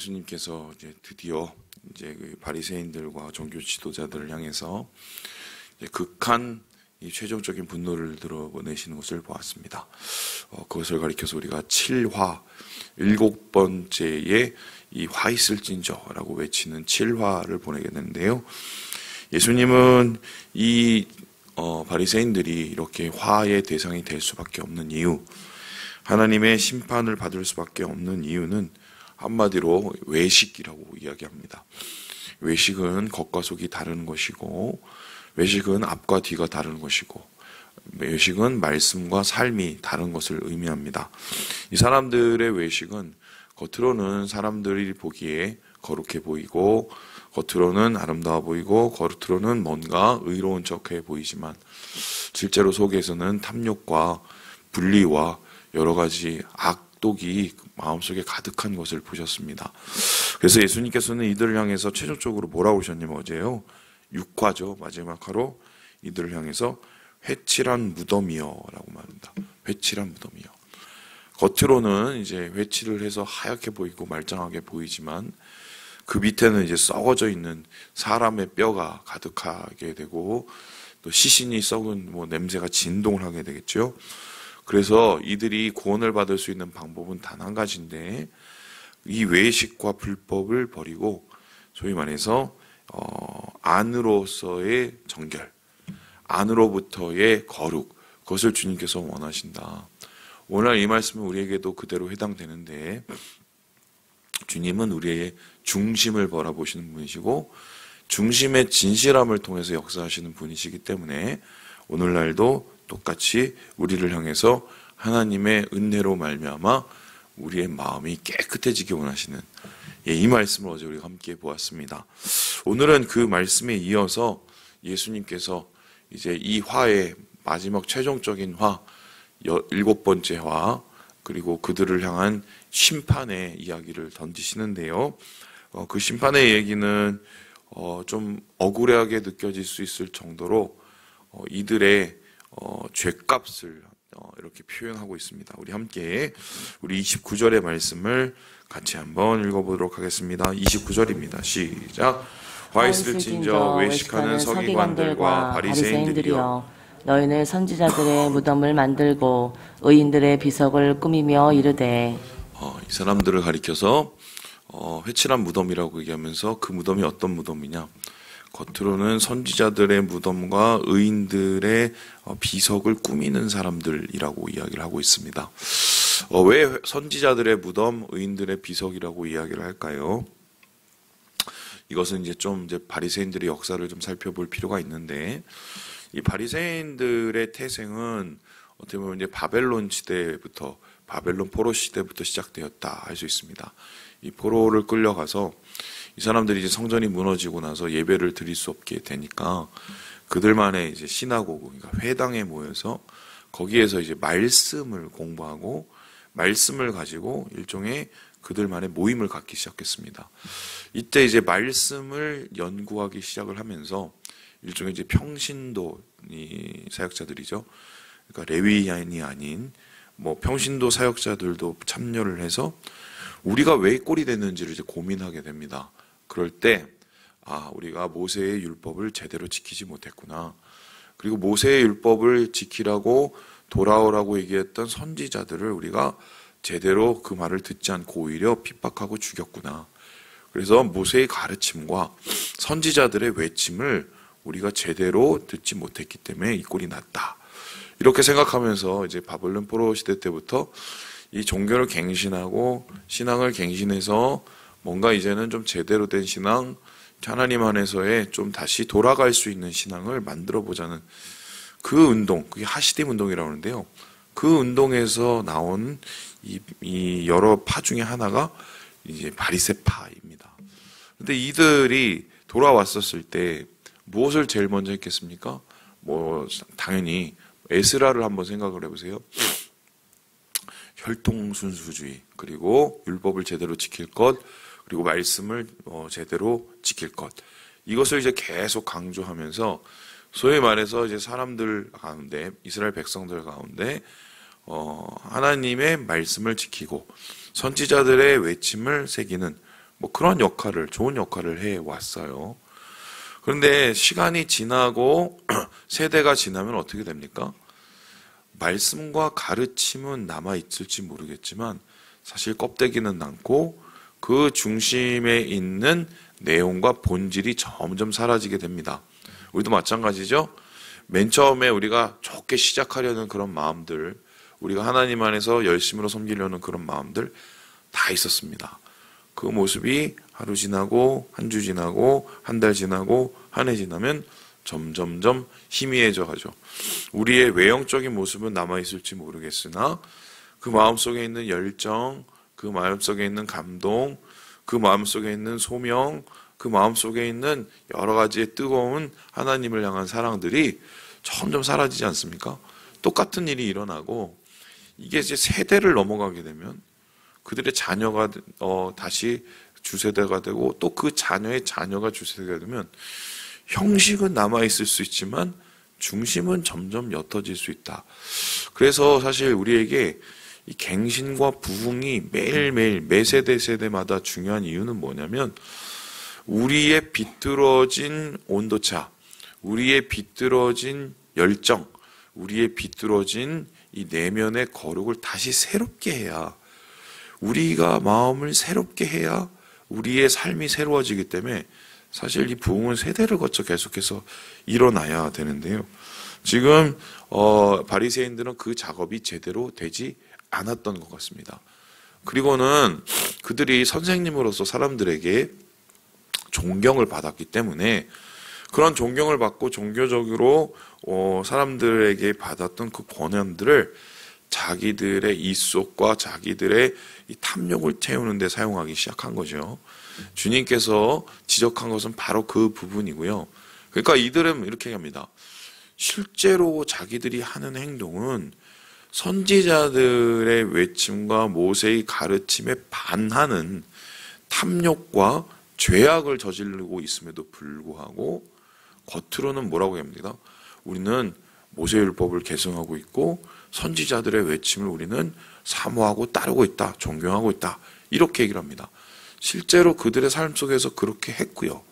예수님께서 이제 드디어 이제 그 바리새인들과 종교 지도자들을 향해서 이제 극한 이 최종적인 분노를 드러내시는 것을 보았습니다. 그것을 가리켜서 우리가 7화, 7번째에 이 화 있을진저라고 외치는 7화를 보내게 되는데요. 예수님은 이 바리새인들이 이렇게 화의 대상이 될 수밖에 없는 이유, 하나님의 심판을 받을 수밖에 없는 이유는 한마디로 외식이라고 이야기합니다. 외식은 겉과 속이 다른 것이고, 외식은 앞과 뒤가 다른 것이고, 외식은 말씀과 삶이 다른 것을 의미합니다. 이 사람들의 외식은 겉으로는 사람들이 보기에 거룩해 보이고, 겉으로는 아름다워 보이고, 겉으로는 뭔가 의로운 척해 보이지만 실제로 속에서는 탐욕과 분리와 여러 가지 악독이 마음속에 가득한 것을 보셨습니다. 그래서 예수님께서는 이들을 향해서 최종적으로 뭐라고 하셨냐면 어제요, 6화죠. 마지막 화로 이들을 향해서 회칠한 무덤이여 라고 말합니다. 회칠한 무덤이여. 겉으로는 이제 회칠을 해서 하얗게 보이고 말짱하게 보이지만 그 밑에는 이제 썩어져 있는 사람의 뼈가 가득하게 되고 또 시신이 썩은 냄새가 진동을 하게 되겠죠. 그래서 이들이 구원을 받을 수 있는 방법은 단 한 가지인데, 이 외식과 불법을 버리고 소위 말해서 안으로서의 정결, 안으로부터의 거룩, 그것을 주님께서 원하신다. 오늘 이 말씀은 우리에게도 그대로 해당되는데, 주님은 우리의 중심을 바라보시는 분이시고 중심의 진실함을 통해서 역사하시는 분이시기 때문에 오늘날도 똑같이 우리를 향해서 하나님의 은혜로 말미암아 우리의 마음이 깨끗해지기 원하시는, 이 말씀을 어제 우리가 함께 보았습니다. 오늘은 그 말씀에 이어서 예수님께서 이제 이 화의 마지막 최종적인 화, 7번째 화, 그리고 그들을 향한 심판의 이야기를 던지시는데요. 그 심판의 얘기는 좀 억울하게 느껴질 수 있을 정도로 이들의 죄값을 이렇게 표현하고 있습니다. 우리 함께 우리 29절의 말씀을 같이 한번 읽어보도록 하겠습니다. 29절입니다. 시작. 화 있을진저 외식하는 서기관들과 바리새인들이여, 너희는 선지자들의 무덤을 만들고 의인들의 비석을 꾸미며 이르되. 이 사람들을 가리켜서 회칠한 무덤이라고 얘기하면서 그 무덤이 어떤 무덤이냐, 겉으로는 선지자들의 무덤과 의인들의 비석을 꾸미는 사람들이라고 이야기를 하고 있습니다. 왜 선지자들의 무덤, 의인들의 비석이라고 이야기를 할까요? 이것은 이제 바리새인들의 역사를 좀 살펴볼 필요가 있는데, 이 바리새인들의 태생은 어떻게 보면 이제 바벨론 시대부터, 바벨론 포로 시대부터 시작되었다 할 수 있습니다. 이 포로를 끌려가서 이 사람들이 이제 성전이 무너지고 나서 예배를 드릴 수 없게 되니까 그들만의 이제 시나고그, 그러니까 회당에 모여서 거기에서 이제 말씀을 공부하고 말씀을 가지고 일종의 그들만의 모임을 갖기 시작했습니다. 이때 이제 말씀을 연구하기 시작을 하면서 일종의 이제 평신도 사역자들이죠. 그러니까 레위인이 아닌 평신도 사역자들도 참여를 해서 우리가 왜 꼴이 됐는지를 이제 고민하게 됩니다. 그럴 때 우리가 모세의 율법을 제대로 지키지 못했구나. 그리고 모세의 율법을 지키라고 돌아오라고 얘기했던 선지자들을 우리가 제대로 그 말을 듣지 않고 오히려 핍박하고 죽였구나. 그래서 모세의 가르침과 선지자들의 외침을 우리가 제대로 듣지 못했기 때문에 이 꼴이 났다. 이렇게 생각하면서 이제 바벨론 포로 시대 때부터 이 종교를 갱신하고 신앙을 갱신해서 뭔가 이제는 좀 제대로 된 신앙, 하나님 안에서의 좀 다시 돌아갈 수 있는 신앙을 만들어 보자는 그 운동, 그게 하시딤 운동이라고 하는데요. 그 운동에서 나온 이 여러 파 중에 하나가 이제 바리새파입니다. 근데 이들이 돌아왔었을 때 무엇을 제일 먼저 했겠습니까? 당연히 에스라를 한번 생각을 해보세요. 혈통순수주의, 그리고 율법을 제대로 지킬 것, 그리고 말씀을 제대로 지킬 것. 이것을 이제 계속 강조하면서 소위 말해서 이제 사람들 가운데, 이스라엘 백성들 가운데 하나님의 말씀을 지키고 선지자들의 외침을 새기는 뭐 그런 역할을, 좋은 역할을 해 왔어요. 그런데 시간이 지나고 세대가 지나면 어떻게 됩니까? 말씀과 가르침은 남아있을지 모르겠지만 사실 껍데기는 남고 그 중심에 있는 내용과 본질이 점점 사라지게 됩니다. 우리도 마찬가지죠. 맨 처음에 우리가 좋게 시작하려는 그런 마음들, 우리가 하나님 안에서 열심으로 섬기려는 그런 마음들 다 있었습니다. 그 모습이 하루 지나고 한 주 지나고 한 달 지나고 한 해 지나면 점점점 희미해져 가죠. 우리의 외형적인 모습은 남아있을지 모르겠으나 그 마음속에 있는 열정, 그 마음속에 있는 감동, 그 마음속에 있는 소명, 그 마음속에 있는 여러 가지의 뜨거운 하나님을 향한 사랑들이 점점 사라지지 않습니까? 똑같은 일이 일어나고 이게 이제 세대를 넘어가게 되면 그들의 자녀가 다시 주세대가 되고 또 그 자녀의 자녀가 주세대가 되면 형식은 남아있을 수 있지만 중심은 점점 옅어질 수 있다. 그래서 사실 우리에게 이 갱신과 부흥이 매일매일 매 세대마다 중요한 이유는 뭐냐면 우리의 비뚤어진 온도차, 우리의 비뚤어진 열정, 우리의 비뚤어진 이 내면의 거룩을 다시 새롭게 해야, 우리가 마음을 새롭게 해야 우리의 삶이 새로워지기 때문에 사실 이 부흥은 세대를 거쳐 계속해서 일어나야 되는데요. 지금 바리새인들은 그 작업이 제대로 되지 않았던 것 같습니다. 그리고는 그들이 선생님으로서 사람들에게 존경을 받았기 때문에 그런 존경을 받고 종교적으로 사람들에게 받았던 그 권한들을 자기들의 이속과 자기들의 이 탐욕을 채우는 데 사용하기 시작한 거죠. 주님께서 지적한 것은 바로 그 부분이고요. 그러니까 이들은 이렇게 합니다. 실제로 자기들이 하는 행동은 선지자들의 외침과 모세의 가르침에 반하는 탐욕과 죄악을 저지르고 있음에도 불구하고 겉으로는 뭐라고 합니다. 우리는 모세율법을 계승하고 있고 선지자들의 외침을 우리는 사모하고 따르고 있다, 존경하고 있다, 이렇게 얘기를 합니다. 실제로 그들의 삶 속에서 그렇게 했고요.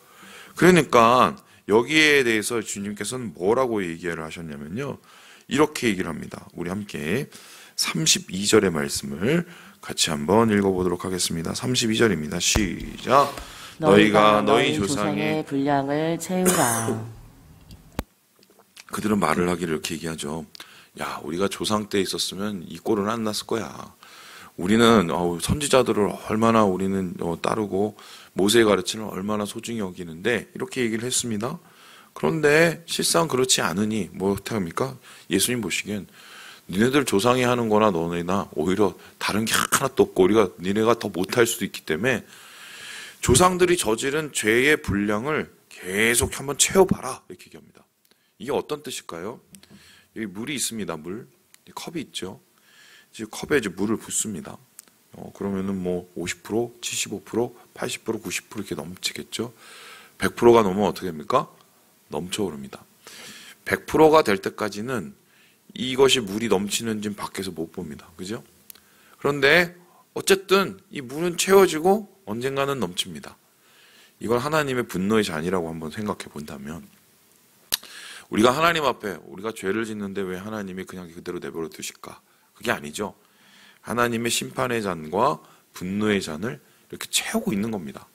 그러니까 여기에 대해서 주님께서는 뭐라고 얘기를 하셨냐면요, 이렇게 얘기를 합니다. 우리 함께 32절의 말씀을 같이 한번 읽어보도록 하겠습니다. 32절입니다. 시작. 너희가 너희 조상의 분량을 채우라. 그들은 말을 하기를 이렇게 얘기하죠. 야, 우리가 조상 때 있었으면 이 꼴은 안 났을 거야. 우리는 선지자들을 얼마나 우리는 따르고 모세의 가르침을 얼마나 소중히 여기는데 이렇게 얘기를 했습니다. 그런데 실상 그렇지 않으니 뭐 어떻게 합니까? 예수님 보시기엔 니네들 조상이 하는 거나 너네나 오히려 다른 게 하나도 없고 우리가 니네가 더 못할 수도 있기 때문에 조상들이 저지른 죄의 분량을 계속 한번 채워봐라, 이렇게 얘기합니다. 이게 어떤 뜻일까요? 여기 물이 있습니다. 물. 컵이 있죠. 이제 컵에 이제 물을 붓습니다. 그러면은 뭐 50%, 75%, 80%, 90% 이렇게 넘치겠죠. 100%가 넘으면 어떻게 됩니까? 넘쳐오릅니다. 100%가 될 때까지는 이것이 물이 넘치는지 밖에서 못 봅니다. 그죠? 그런데 어쨌든 이 물은 채워지고 언젠가는 넘칩니다. 이걸 하나님의 분노의 잔이라고 한번 생각해 본다면 우리가 하나님 앞에 우리가 죄를 짓는데 왜 하나님이 그냥 그대로 내버려 두실까? 그게 아니죠. 하나님의 심판의 잔과 분노의 잔을 이렇게 채우고 있는 겁니다.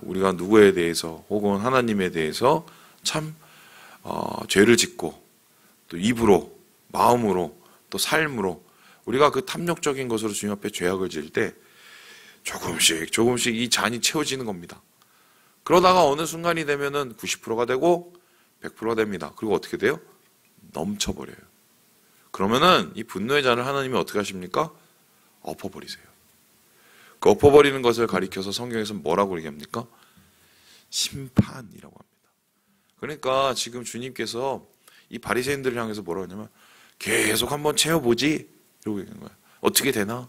우리가 누구에 대해서 혹은 하나님에 대해서 참 죄를 짓고 또 입으로, 마음으로, 또 삶으로 우리가 그 탐욕적인 것으로 주님 앞에 죄악을 지을 때 조금씩 이 잔이 채워지는 겁니다. 그러다가 어느 순간이 되면은 90%가 되고 100%가 됩니다. 그리고 어떻게 돼요? 넘쳐버려요. 그러면은 이 분노의 잔을 하나님이 어떻게 하십니까? 엎어버리세요. 그 엎어버리는 것을 가리켜서 성경에서는 뭐라고 얘기합니까? 심판이라고 합니다. 그러니까 지금 주님께서 이 바리새인들을 향해서 뭐라고 하냐면 계속 한번 채워보지, 이러고 얘기하는 거예요. 어떻게 되나?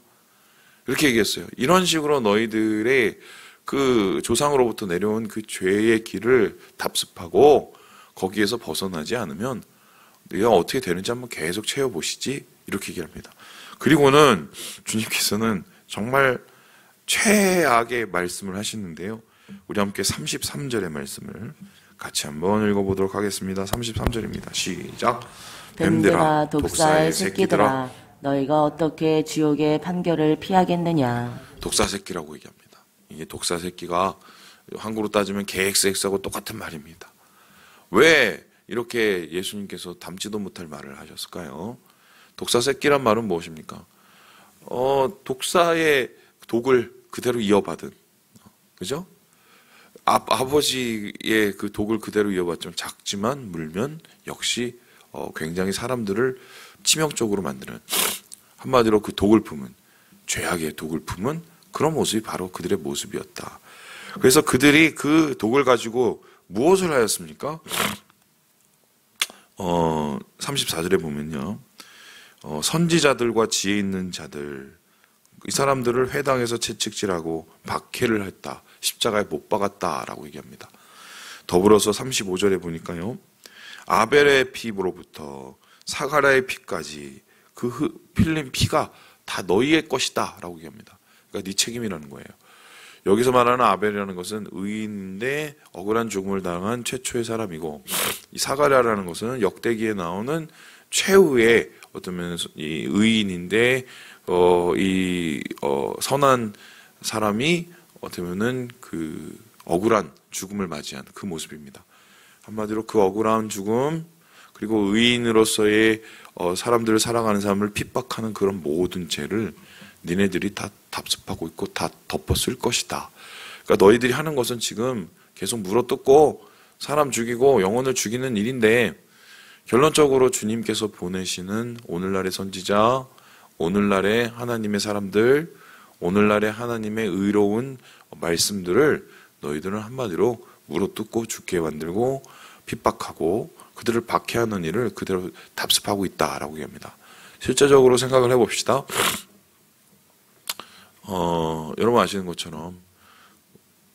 이렇게 얘기했어요. 이런 식으로 너희들의 그 조상으로부터 내려온 그 죄의 길을 답습하고 거기에서 벗어나지 않으면 네가 어떻게 되는지 한번 계속 채워보시지, 이렇게 얘기합니다. 그리고는 주님께서는 정말 최악의 말씀을 하시는데요. 우리 함께 33절의 말씀을 같이 한번 읽어보도록 하겠습니다. 33절입니다. 시작. 뱀들아 독사의 새끼들아 너희가 어떻게 지옥의 판결을 피하겠느냐. 독사 새끼라고 얘기합니다. 이게 독사 새끼가 한국으로 따지면 개XX하고 똑같은 말입니다. 왜 이렇게 예수님께서 담지도 못할 말을 하셨을까요? 독사 새끼란 말은 무엇입니까? 독사의 독을 그대로 이어받은, 그죠? 아버지의 그 독을 그대로 이어받지만 작지만 물면 역시 굉장히 사람들을 치명적으로 만드는, 한마디로 그 독을 품은, 죄악의 독을 품은 그런 모습이 바로 그들의 모습이었다. 그래서 그들이 그 독을 가지고 무엇을 하였습니까? 34절에 보면요. 선지자들과 지혜 있는 자들, 이 사람들을 회당에서 채찍질하고 박해를 했다. 십자가에 못 박았다라고 얘기합니다. 더불어서 35절에 보니까요. 아벨의 피부로부터 사가랴의 피까지 그 흘린 피가 다 너희의 것이다 라고 얘기합니다. 그러니까 네 책임이라는 거예요. 여기서 말하는 아벨이라는 것은 의인인데 억울한 죽음을 당한 최초의 사람이고, 이 사가랴라는 것은 역대기에 나오는 최후의 어떤 면에서 이 의인인데 선한 사람이 어쩌면은 그 억울한 죽음을 맞이한 그 모습입니다. 한마디로 그 억울한 죽음, 그리고 의인으로서의 사람들을 사랑하는 사람을 핍박하는 그런 모든 죄를 니네들이 다 답습하고 있고 다 덮었을 것이다. 그러니까 너희들이 하는 것은 지금 계속 물어뜯고 사람 죽이고 영혼을 죽이는 일인데, 결론적으로 주님께서 보내시는 오늘날의 선지자, 오늘날의 하나님의 사람들, 오늘날의 하나님의 의로운 말씀들을 너희들은 한마디로 물어뜯고 죽게 만들고 핍박하고 그들을 박해하는 일을 그대로 답습하고 있다라고 얘기합니다. 실제적으로 생각을 해봅시다. 여러분 아시는 것처럼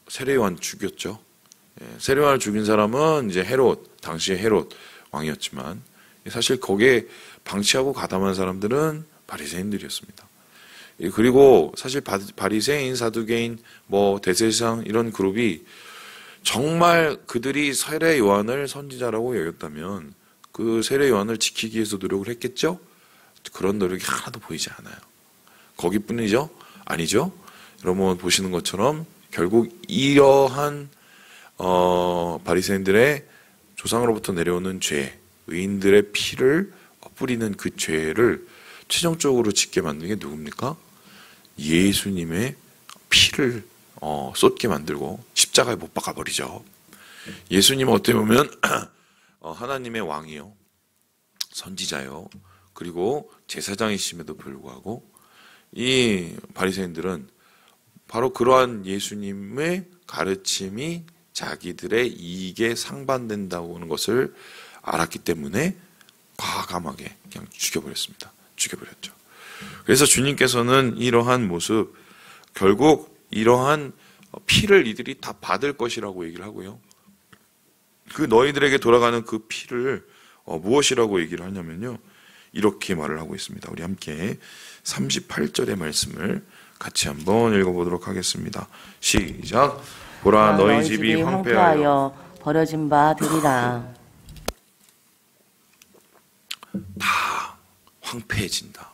세례요한 죽였죠. 세례요한을 죽인 사람은 이제 헤롯, 당시의 헤롯 왕이었지만, 사실 거기에 방치하고 가담한 사람들은 바리새인들이었습니다. 그리고 사실 바리새인, 사두개인, 대제사장 이런 그룹이 정말 그들이 세례 요한을 선지자라고 여겼다면 그 세례 요한을 지키기 위해서 노력을 했겠죠? 그런 노력이 하나도 보이지 않아요. 거기뿐이죠? 아니죠? 여러분 보시는 것처럼 결국 이러한 바리새인들의 조상으로부터 내려오는 죄, 의인들의 피를 뿌리는 그 죄를 최종적으로 짓게 만든 게 누굽니까? 예수님의 피를 쏟게 만들고 십자가에 못 박아버리죠. 예수님은 어떻게 보면 하나님의 왕이요, 선지자요, 그리고 제사장이심에도 불구하고 이 바리새인들은 바로 그러한 예수님의 가르침이 자기들의 이익에 상반된다고 하는 것을 알았기 때문에 과감하게 그냥 죽여버렸습니다. 죽여버렸죠. 그래서 주님께서는 이러한 모습, 결국 이러한 피를 이들이 다 받을 것이라고 얘기를 하고요. 그 너희들에게 돌아가는 그 피를 무엇이라고 얘기를 하냐면요, 이렇게 말을 하고 있습니다. 우리 함께 38절의 말씀을 같이 한번 읽어보도록 하겠습니다. 시작. 보라, 너희 집이 황폐하여 버려진 바 되리라. 다 황폐해진다.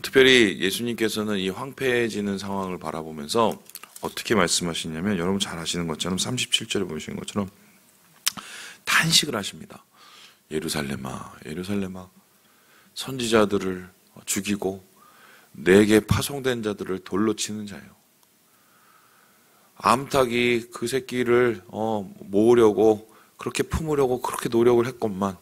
특별히 예수님께서는 이 황폐해지는 상황을 바라보면서 어떻게 말씀하시냐면, 여러분 잘 아시는 것처럼 37절에 보시는 것처럼 탄식을 하십니다. 예루살렘아, 예루살렘아, 선지자들을 죽이고 내게 파송된 자들을 돌로 치는 자요. 암탉이 그 새끼를 모으려고 그렇게 품으려고 그렇게 노력을 했건만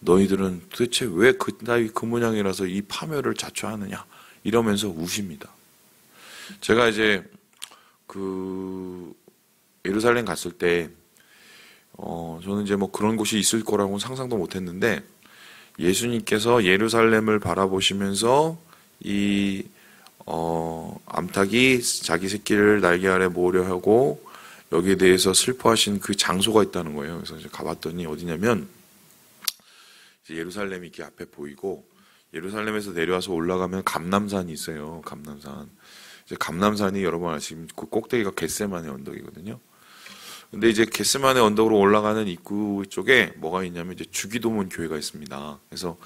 너희들은 도대체 왜 그따위 그 모양이라서 이 파멸을 자초하느냐, 이러면서 우십니다. 제가 이제 그 예루살렘 갔을 때 저는 이제 그런 곳이 있을 거라고는 상상도 못했는데, 예수님께서 예루살렘을 바라보시면서 이 암탉이 자기 새끼를 날개 아래 모으려 하고 여기에 대해서 슬퍼하신 그 장소가 있다는 거예요. 그래서 이제 가봤더니 어디냐면, 이제 예루살렘이 이렇게 앞에 보이고 예루살렘에서 내려와서 올라가면 감람산이 있어요. 감람산. 이제 감람산이 여러분 아시면 그 꼭대기가 겟세마네 언덕이거든요. 근데 이제 겟세마네 언덕으로 올라가는 입구 쪽에 뭐가 있냐면 이제 주기도문 교회가 있습니다. 그래서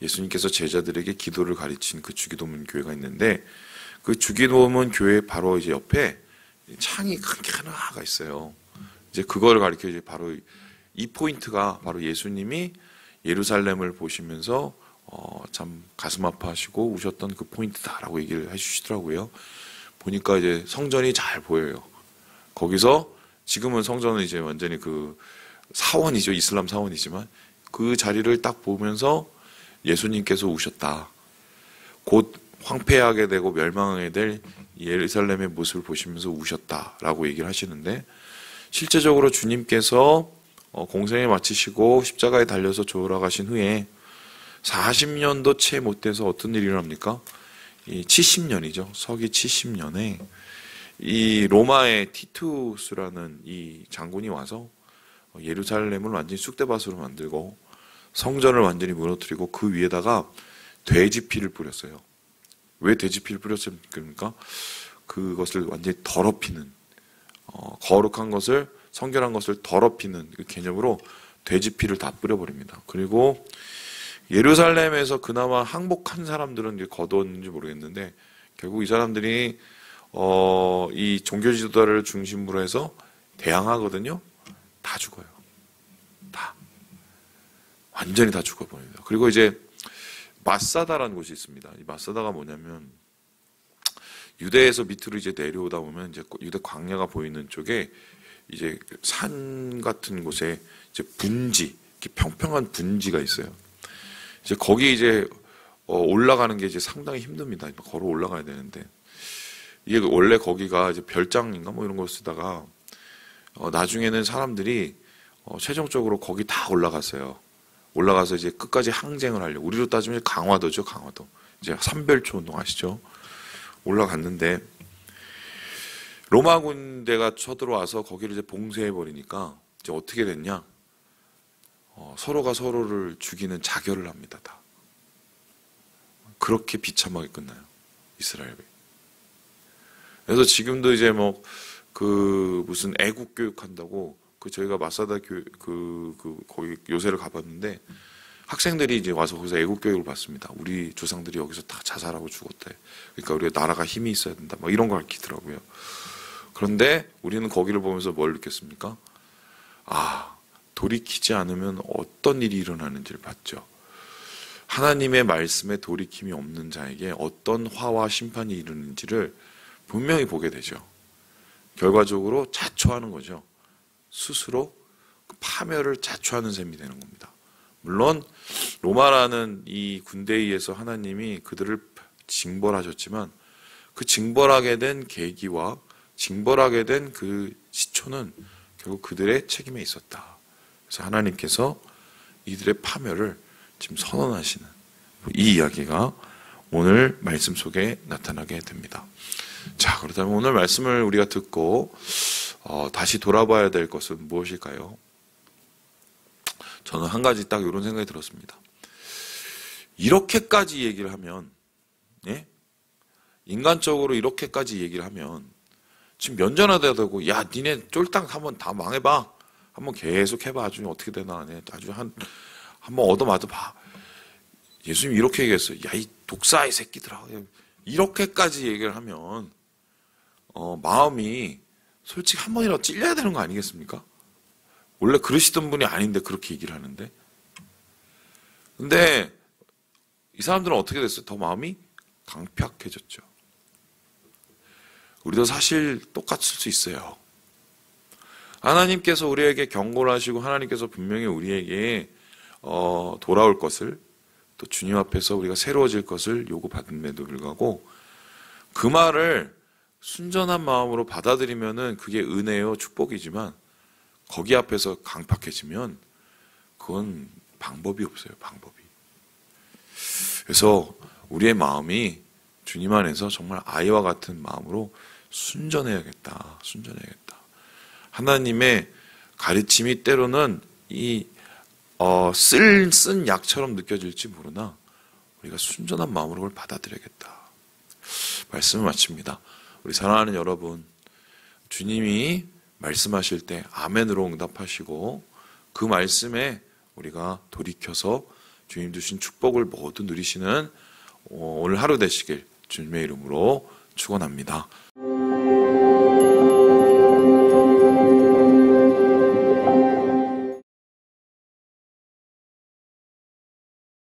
예수님께서 제자들에게 기도를 가르친 그 주기도문 교회가 있는데 그 주기도문 교회 바로 이제 옆에 창이 크게 하나가 있어요. 이제 그거를 가리켜 이제 바로 이 포인트가 바로 예수님이 예루살렘을 보시면서 참 가슴 아파하시고 우셨던 그 포인트다라고 얘기를 해주시더라고요. 보니까 이제 성전이 잘 보여요. 거기서 지금은 성전은 이제 완전히 그 사원이죠. 이슬람 사원이지만 그 자리를 딱 보면서 예수님께서 우셨다. 곧 황폐하게 되고 멸망하게 될 예루살렘의 모습을 보시면서 우셨다라고 얘기를 하시는데 실제적으로 주님께서 공생에 마치시고 십자가에 달려서 돌아가신 후에 40년도 채 못 돼서 어떤 일이 일어납니까? 이 70년이죠. 서기 70년에 이 로마의 티투스라는 이 장군이 와서 예루살렘을 완전히 쑥대밭으로 만들고 성전을 완전히 무너뜨리고 그 위에다가 돼지 피를 뿌렸어요. 왜 돼지 피를 뿌렸습니까? 그것을 완전히 더럽히는 거룩한 것을 성결한 것을 더럽히는 그 개념으로 돼지 피를 다 뿌려버립니다. 그리고 예루살렘에서 그나마 항복한 사람들은 이제 거두었는지 모르겠는데 결국 이 사람들이 이 종교 지도자를 중심으로 해서 대항하거든요. 다 죽어요. 다 완전히 다 죽어버립니다. 그리고 이제 마사다라는 곳이 있습니다. 이 마사다가 뭐냐면 유대에서 밑으로 이제 내려오다 보면 이제 유대 광야가 보이는 쪽에 이제 산 같은 곳에 이제 분지, 이렇게 평평한 분지가 있어요. 이제 거기 이제 올라가는 게 이제 상당히 힘듭니다. 걸어 올라가야 되는데 이게 원래 거기가 이제 별장인가 뭐 이런 걸 쓰다가 나중에는 사람들이 최종적으로 거기 다 올라갔어요. 올라가서 이제 끝까지 항쟁을 하려고. 우리로 따지면 강화도죠, 강화도. 이제 삼별초 운동 아시죠? 올라갔는데 로마 군대가 쳐들어와서 거기를 이제 봉쇄해 버리니까 이제 어떻게 됐냐? 서로가 서로를 죽이는 자결을 합니다, 다. 그렇게 비참하게 끝나요, 이스라엘이. 그래서 지금도 이제 뭐 그 무슨 애국 교육한다고 그 저희가 마사다 거기 요새를 가봤는데 학생들이 이제 와서 거기서 애국 교육을 받습니다. 우리 조상들이 여기서 다 자살하고 죽었대. 그러니까 우리가 나라가 힘이 있어야 된다. 막 이런 걸 가르치더라고요. 그런데 우리는 거기를 보면서 뭘 느꼈습니까? 돌이키지 않으면 어떤 일이 일어나는지를 봤죠. 하나님의 말씀에 돌이킴이 없는 자에게 어떤 화와 심판이 이르는지를 분명히 보게 되죠. 결과적으로 자초하는 거죠. 스스로 파멸을 자초하는 셈이 되는 겁니다. 물론 로마라는 이 군대에 의해서 하나님이 그들을 징벌하셨지만 그 징벌하게 된 계기와 징벌하게 된 그 시초는 결국 그들의 책임에 있었다. 그래서 하나님께서 이들의 파멸을 지금 선언하시는 이 이야기가 오늘 말씀 속에 나타나게 됩니다. 자, 그렇다면 오늘 말씀을 우리가 듣고 다시 돌아봐야 될 것은 무엇일까요? 저는 한 가지 딱 이런 생각이 들었습니다. 이렇게까지 얘기를 하면, 예? 인간적으로 이렇게까지 얘기를 하면 지금 면전하다 되고, 야, 니네 쫄딱 한번 다 망해봐. 한번 계속 해봐. 아주 어떻게 되나. 아주 한번 얻어맞아 봐. 예수님이 이렇게 얘기했어요. 야, 이 독사 이 새끼들아. 이렇게까지 얘기를 하면 마음이 솔직히 한 번이라도 찔려야 되는 거 아니겠습니까? 원래 그러시던 분이 아닌데 그렇게 얘기를 하는데. 근데 이 사람들은 어떻게 됐어요? 더 마음이 강팍해졌죠. 우리도 사실 똑같을 수 있어요. 하나님께서 우리에게 경고를 하시고 하나님께서 분명히 우리에게 돌아올 것을 또 주님 앞에서 우리가 새로워질 것을 요구받음에도 불구하고 그 말을 순전한 마음으로 받아들이면은 그게 은혜요 축복이지만 거기 앞에서 강팍해지면 그건 방법이 없어요. 방법이. 그래서 우리의 마음이 주님 안에서 정말 아이와 같은 마음으로 순전해야겠다. 순전해야겠다. 하나님의 가르침이 때로는 쓴 약처럼 느껴질지 모르나 우리가 순전한 마음으로 그걸 받아들여야겠다. 말씀을 마칩니다. 우리 사랑하는 여러분, 주님이 말씀하실 때 아멘으로 응답하시고 그 말씀에 우리가 돌이켜서 주님 주신 축복을 모두 누리시는 오늘 하루 되시길 주님의 이름으로 축원합니다.